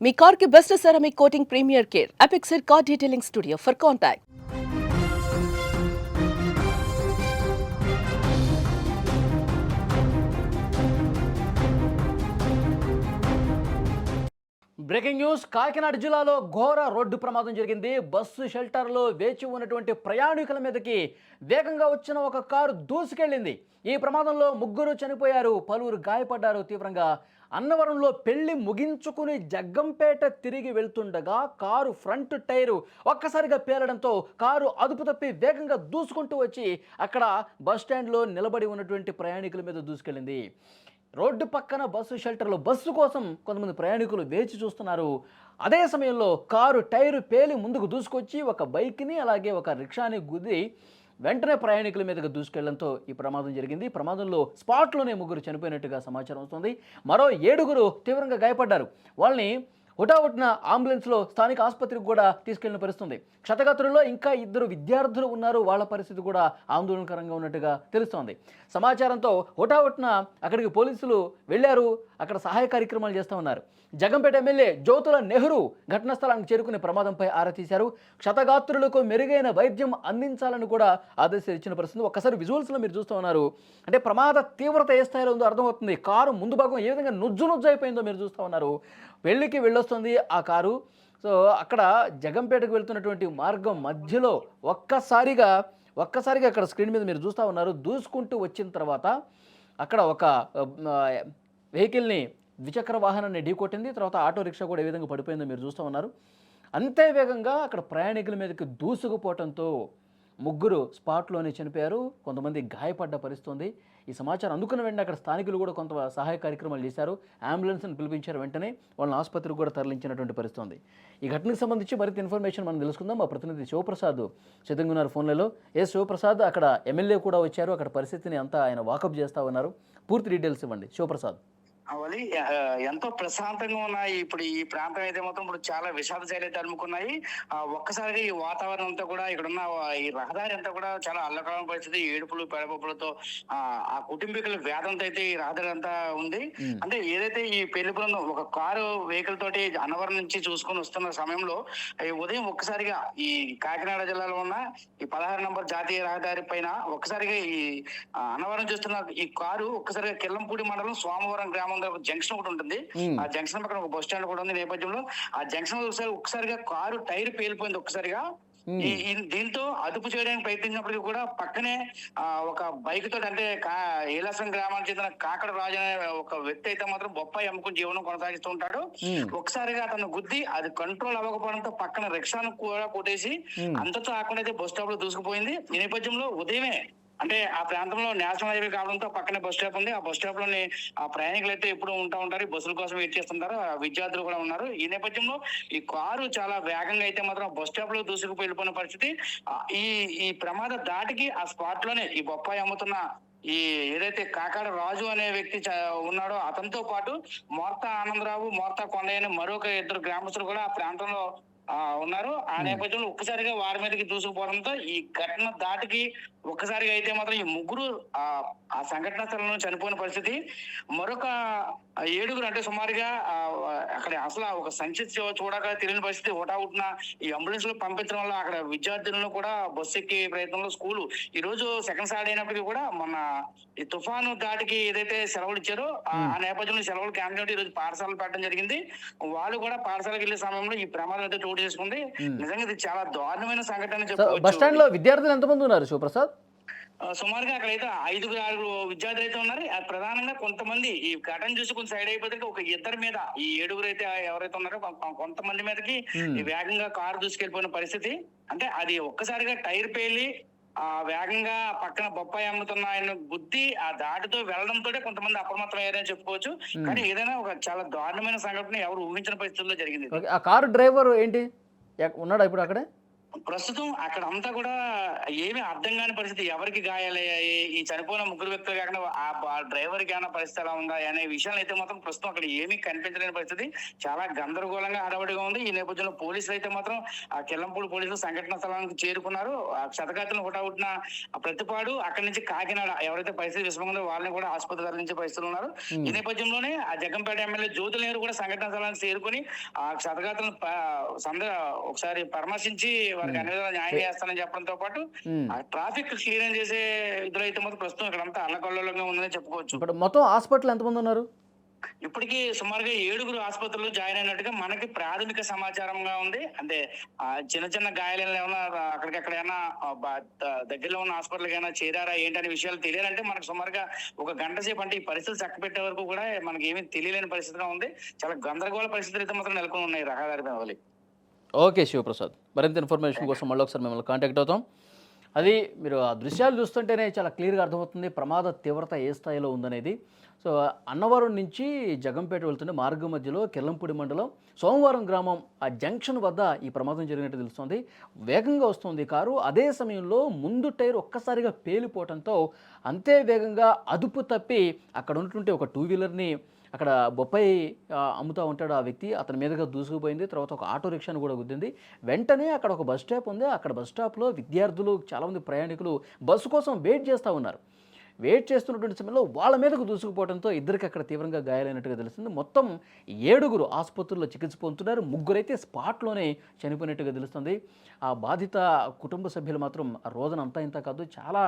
మీ car కి best ceramic coating premier care Apexer car detailing studio for contact. Breaking news. Kakinada జిల్లాలో ఘోర road ప్రమాదం జరిగింది. బస్సు షెల్టర్లో వేచి ఉన్నటువంటి ప్రయాణికుల మీదకి వేగంగా వచ్చిన ఒక కారు దూసుకెళ్లింది. ఈ ప్రమాదంలో ముగ్గురు చనిపోయారు, పలువురు గాయపడ్డారు తీవ్రంగా. అన్నవరంలో పెళ్లి ముగించుకుని జగ్గంపేట తిరిగి వెళ్తుండగా కారు ఫ్రంట్ టైరు ఒక్కసారిగా పేలడంతో కారు అదుపు తప్పి వేగంగా దూసుకుంటూ వచ్చి అక్కడ బస్టాండ్లో నిలబడి ఉన్నటువంటి ప్రయాణికుల మీద దూసుకెళ్ళింది. రోడ్డు పక్కన బస్సు షెల్టర్లో బస్సు కోసం కొంతమంది ప్రయాణికులు వేచి చూస్తున్నారు. అదే సమయంలో కారు టైరు పేలి ముందుకు దూసుకొచ్చి ఒక బైక్ని అలాగే ఒక రిక్షాని గుద్ది వెంటనే ప్రయాణికుల మీదకి దూసుకెళ్లడంతో ఈ ప్రమాదం జరిగింది. ప్రమాదంలో స్పాట్లోనే ముగ్గురు చనిపోయినట్టుగా సమాచారం వస్తుంది. మరో 7గురు తీవ్రంగా గాయపడ్డారు. వాళ్ళని హుటాహుటిన అంబులెన్స్లో స్థానిక ఆసుపత్రికి కూడా తీసుకెళ్లిన పరిస్థితుంది. క్షతగాత్రుల్లో ఇంకా 2 విద్యార్థులు ఉన్నారు. వాళ్ళ పరిస్థితి కూడా ఆందోళనకరంగా ఉన్నట్టుగా తెలుస్తోంది. సమాచారంతో హుటాహుటిన అక్కడికి పోలీసులు వెళ్లారు. అక్కడ సహాయ కార్యక్రమాలు చేస్తూ ఉన్నారు. జగంపేట ఎమ్మెల్యే జ్యోతుల నెహ్రూ ఘటనా స్థలానికి చేరుకునే ప్రమాదంపై ఆరా తీశారు. క్షతగాత్రులకు మెరుగైన వైద్యం అందించాలని కూడా ఆదేశాలు ఇచ్చిన పరిస్థితి. ఒక్కసారి విజువల్స్లో మీరు చూస్తూ ఉన్నారు. అంటే ప్రమాద తీవ్రత ఏ స్థాయిలో ఉందో అర్థమవుతుంది. కారు ముందు భాగం ఏ విధంగా నుజ్జు అయిపోయిందో మీరు చూస్తూ ఉన్నారు. పెళ్లికి వెళ్ళొస్తుంది ఆ కారు. సో అక్కడ జగంపేటకు వెళ్తున్నటువంటి మార్గం మధ్యలో ఒక్కసారిగా అక్కడ స్క్రీన్ మీద మీరు చూస్తూ ఉన్నారు. దూసుకుంటూ వచ్చిన తర్వాత అక్కడ ఒక వెహికల్ని ద్విచక్ర వాహనాన్ని ఢీకొట్టింది. తర్వాత ఆటో రిక్షా కూడా ఏ విధంగా పడిపోయిందో మీరు చూస్తూ ఉన్నారు. అంతే వేగంగా అక్కడ ప్రయాణికుల మీదకి దూసుకుపోవడంతో ముగ్గురు స్పాట్లోనే చనిపోయారు, కొంతమంది గాయపడ్డ పరిస్థితుంది. ఈ సమాచారం అందుకున్న వెంటనే అక్కడ స్థానికులు కూడా కొంత సహాయ కార్యక్రమాలు చేశారు. అంబులెన్స్ని పిలిపించారు. వెంటనే వాళ్ళని ఆసుపత్రికి కూడా తరలించినటువంటి పరిస్థితుంది. ఈ ఘటనకు సంబంధించి మరింత ఇన్ఫర్మేషన్ మనం తెలుసుకుందాం. మా ప్రతినిధి శివప్రసాద్ సిద్ధంగా ఉన్నారు ఫోన్లలో. శివప్రసాద్, అక్కడ ఎమ్మెల్యే కూడా వచ్చారు. అక్కడ పరిస్థితిని అంతా ఆయన వాకప్ చేస్తూ ఉన్నారు. పూర్తి డీటెయిల్స్ ఇవ్వండి శివప్రసాద్. అవలి ఎంతో ప్రశాంతంగా ఉన్నాయి. ఇప్పుడు ఈ ప్రాంతం అయితే మొత్తం ఇప్పుడు చాలా విషాద శైలి అయితే అలుముకున్నాయి. ఒక్కసారిగా ఈ వాతావరణం అంతా కూడా ఇక్కడున్న ఈ రహదారి అంతా కూడా చాలా అల్లకలం పరిస్థితి, ఏడుపులు పెడపప్పులతో ఆ కుటుంబీకుల వేదంతో అయితే ఈ రహదారి అంతా ఉంది. అంటే ఏదైతే ఈ పెళ్లి బృందం ఒక కారు వెహికల్ తోటి అన్నవరం నుంచి చూసుకొని వస్తున్న సమయంలో ఈ ఉదయం ఒక్కసారిగా ఈ కాకినాడ జిల్లాలో ఉన్న ఈ 16 నంబర్ జాతీయ రహదారి పైన ఒక్కసారిగా ఈ అన్నవరం చూస్తున్న ఈ కారు ఒక్కసారిగా కిల్లంపూడి మండలం సోమవరం గ్రామం జంక్షన్ ఒకటి ఉంటుంది. ఆ జంక్షన్ పక్కన ఒక బస్ స్టాండ్ కూడా ఉంది. నేపథ్యంలో ఆ జంక్షన్ ఒక్కసారిగా కారు టైర్ పేలిపోయింది. ఒక్కసారిగా దీంతో అదుపు చేయడానికి ప్రయత్నించినప్పటికీ కూడా పక్కనే ఒక బైక్ తోటి, అంటే ఏలాసం గ్రామానికి చెందిన కాకడ రాజు అనే ఒక వ్యక్తి అయితే మాత్రం బొప్పాయి అమ్ముకుని జీవనం కొనసాగిస్తూ ఉంటాడు. ఒకసారిగా అతను గుద్ది అది కంట్రోల్ అవ్వకపోవడంతో పక్కన రిక్షాను కూడా కొట్టేసి అంతతో ఆకుండా అయితే బస్ స్టాప్ లో దూసుకుపోయింది. ఈ నేపథ్యంలో ఉదయమే, అంటే ఆ ప్రాంతంలో నేషనల్ హైవే కావడంతో పక్కనే బస్ స్టాప్ ఉంది. ఆ బస్ స్టాప్ లోని ఆ ప్రయాణికులు అయితే ఎప్పుడు ఉంటారు, బస్సుల కోసం వెయిట్ చేస్తుంటారు. విద్యార్థులు కూడా ఉన్నారు. ఈ నేపథ్యంలో ఈ కారు చాలా వేగంగా అయితే మాత్రం బస్ స్టాప్ లో దూసుకుపోయి వెళ్ళిపోయిన పరిస్థితి. ఈ ప్రమాద దాటికి ఆ స్పాట్ లోనే ఈ బొప్పాయి అమ్ముతున్న ఈ ఏదైతే కాకాడ రాజు అనే వ్యక్తి ఉన్నాడో అతనితో పాటు మోర్తా ఆనందరావు, మోర్తా కొండయ్య అనే మరొక 2 గ్రామస్తులు కూడా ఆ ప్రాంతంలో ఉన్నారు. ఆ నేపథ్యంలో ఒక్కసారిగా వారి మీదకి దూసుకుపోవడంతో ఈ ఘటన దాటికి ఒక్కసారిగా అయితే మాత్రం ఈ ముగ్గురు ఆ సంఘటన స్థలంలో చనిపోయిన పరిస్థితి. మరొక 7గురు, అంటే సుమారుగా అక్కడ అసలు ఒక సంచి చూడక తెలియని పరిస్థితి. హుటాహుటిన ఈ అంబులెన్స్ లో పంపించడం వల్ల అక్కడ విద్యార్థులను కూడా బస్సు ఎక్కే ప్రయత్నంలో స్కూలు ఈ రోజు సెకండ్ సార్ట్ అయినప్పటికీ కూడా మొన్న ఈ తుఫాను దాటికి ఏదైతే సెలవులు ఇచ్చారో ఆ నేపథ్యంలో సెలవులు క్యాన్సిల్ ఈ రోజు పాఠశాలలు పెట్టడం జరిగింది. వాళ్ళు కూడా పాఠశాలకు వెళ్లే సమయంలో ఈ ప్రమాదం అయితే చోటు చేసుకుంది. నిజంగా ఇది చాలా దారుణమైన సంఘటన చెప్పవచ్చు. బస్ స్టాండ్ లో విద్యార్థులు ఎంతమంది ఉన్నారు శివప్రసాద్? సుమారుగా అక్కడైతే 5-6 విద్యార్థులు అయితే ఉన్నారు. ప్రధానంగా కొంతమంది ఈ ఘటన చూసి కొంచెం సైడ్ అయిపోతే ఒక 2 మీద, ఈ 7గురు అయితే ఎవరైతే ఉన్నారో కొంతమంది మీదకి వేగంగా కారు దూసుకెళ్ళిపోయిన పరిస్థితి. అంటే అది ఒక్కసారిగా టైర్ పేలి వేగంగా పక్కన బొప్పాయి అమ్ముతున్న ఆయన బుద్ధి ఆ దాటితో వెళ్లడంతో కొంతమంది అప్రమత్తం అయ్యారని చెప్పుకోవచ్చు. కానీ ఏదైనా ఒక చాలా దారుణమైన సంఘటన ఎవరు ఊహించిన పరిస్థితుల్లో జరిగింది. ఆ కారు డ్రైవర్ ఏంటి ఉన్నాడా ఇప్పుడు అక్కడే? ప్రస్తుతం అక్కడ అంతా కూడా ఏమీ అర్థం కాని పరిస్థితి. ఎవరికి గాయాలయ్యాయి, ఈ చనిపోయిన ముగ్గురు వ్యక్తులు కాకుండా ఆ డ్రైవర్ కి ఏమైనా పరిస్థితి ఎలా ఉందా అనే విషయాలు అయితే మాత్రం ప్రస్తుతం అక్కడ ఏమీ కనిపించలేని పరిస్థితి. చాలా గందరగోళంగా హడావుడిగా ఉంది. ఈ నేపథ్యంలో పోలీసులు అయితే మాత్రం ఆ కిల్లంపూడి పోలీసులు సంఘటన స్థలానికి చేరుకున్నారు. ఆ క్షతగాత్రులను హుటాహుటిన ప్రతిపాడు అక్కడి నుంచి కాకినాడ ఎవరైతే పరిస్థితి విషమంగా వాళ్ళని కూడా ఆసుపత్రి తరలించే పరిస్థితులు ఉన్నారు. ఈ నేపథ్యంలోనే ఆ జగ్గంపేట ఎమ్మెల్యే జ్యోతుల నెహ్రూ కూడా సంఘటన స్థలానికి చేరుకుని ఆ క్షతగాత్రులను ఒకసారి పరామర్శించి వారికి అన్ని విధాలా న్యాయం చేస్తానని చెప్పడంతో పాటు ఆ ట్రాఫిక్ క్లియరెన్స్ చేసే ఇదిలో అయితే మాత్రం ప్రస్తుతం ఇక్కడ అంతా అల్లకల్లోలంగా ఉందని చెప్పుకోవచ్చు. ఇప్పుడు మొత్తం హాస్పిటల్ ఎంతమంది ఉన్నారు? ఇప్పటికీ సుమారుగా 7 ఆసుపత్రులు జాయిన్ అయినట్టుగా మనకి ప్రాథమిక సమాచారంగా ఉంది. అంటే చిన్న చిన్న గాయాలు ఏమైనా అక్కడికక్కడ ఏమైనా దగ్గరలో ఉన్న హాస్పిటల్కి ఏమైనా చేరారా ఏంటనే విషయాలు తెలియాలంటే మనకు సుమారుగా ఒక గంట సేపు, అంటే ఈ పరిస్థితులు చక్కబెట్టే వరకు కూడా మనకి ఏమీ తెలియలేని పరిస్థితిగా ఉంది. చాలా గందరగోళ పరిస్థితులు అయితే మాత్రం నెలకొని ఉన్నాయి రహదారి మీద. ఓకే శివప్రసాద్, మరింత ఇన్ఫర్మేషన్ కోసం మళ్ళీ ఒకసారి మిమ్మల్ని కాంటాక్ట్ అవుతాం. అది మీరు ఆ దృశ్యాలు చూస్తుంటేనే చాలా క్లియర్గా అర్థమవుతుంది ప్రమాద తీవ్రత ఏ స్థాయిలో ఉందనేది. సో అన్నవరం నుంచి జగంపేట వెళ్తుండే మార్గం మధ్యలో కిల్లంపూడి మండలం సోమవారం గ్రామం ఆ జంక్షన్ వద్ద ఈ ప్రమాదం జరిగినట్టు తెలుస్తుంది. వేగంగా వస్తుంది కారు. అదే సమయంలో ముందు టైర్ ఒక్కసారిగా పేలిపోవడంతో అంతే వేగంగా అదుపు తప్పి అక్కడ ఉన్నటువంటి ఒక 2 వీలర్ని, అక్కడ బొప్పాయి అమ్ముతూ ఉంటాడు ఆ వ్యక్తి, అతని మీదుగా దూసుకుపోయింది. తర్వాత ఒక ఆటో రిక్షాను కూడా గుద్దింది. వెంటనే అక్కడ ఒక బస్ స్టాప్ ఉంది. అక్కడ బస్ స్టాప్లో విద్యార్థులు, చాలామంది ప్రయాణికులు బస్సు కోసం వెయిట్ చేస్తూ ఉన్నారు. వెయిట్ చేస్తున్నటువంటి సమయంలో వాళ్ళ మీదకు దూసుకుపోవడంతో ఇద్దరికి అక్కడ తీవ్రంగా గాయాలైనట్టుగా తెలుస్తుంది. మొత్తం 7 ఆసుపత్రుల్లో చికిత్స పొందుతున్నారు. 3 అయితే స్పాట్లోనే చనిపోయినట్టుగా తెలుస్తుంది. ఆ బాధిత కుటుంబ సభ్యులు మాత్రం ఆ రోజున అంతా ఇంత కాదు చాలా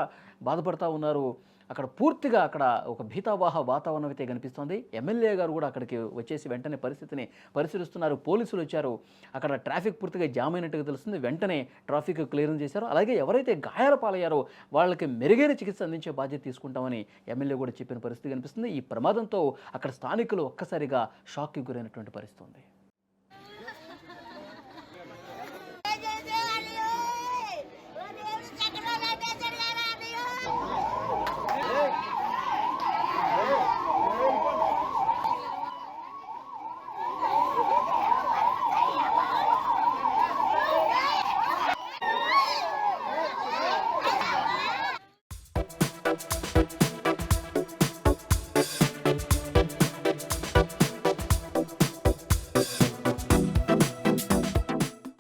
బాధపడతా ఉన్నారు. అక్కడ పూర్తిగా అక్కడ ఒక భీతావాహ వాతావరణం అయితే కనిపిస్తుంది. ఎమ్మెల్యే గారు కూడా అక్కడికి వచ్చేసి వెంటనే పరిస్థితిని పరిశీలిస్తున్నారు. పోలీసులు వచ్చారు. అక్కడ ట్రాఫిక్ పూర్తిగా జామ్ అయినట్టుగా తెలుస్తుంది. వెంటనే ట్రాఫిక్ క్లియరెన్స్ చేశారు. అలాగే ఎవరైతే గాయాల పాలయ్యారో వాళ్ళకి మెరుగైన చికిత్స అందించే బాధ్యత తీసుకుంటామని ఎమ్మెల్యే కూడా చెప్పిన పరిస్థితి కనిపిస్తుంది. ఈ ప్రమాదంతో అక్కడ స్థానికులు ఒక్కసారిగా షాక్కి గురైనటువంటి పరిస్థితి ఉంది.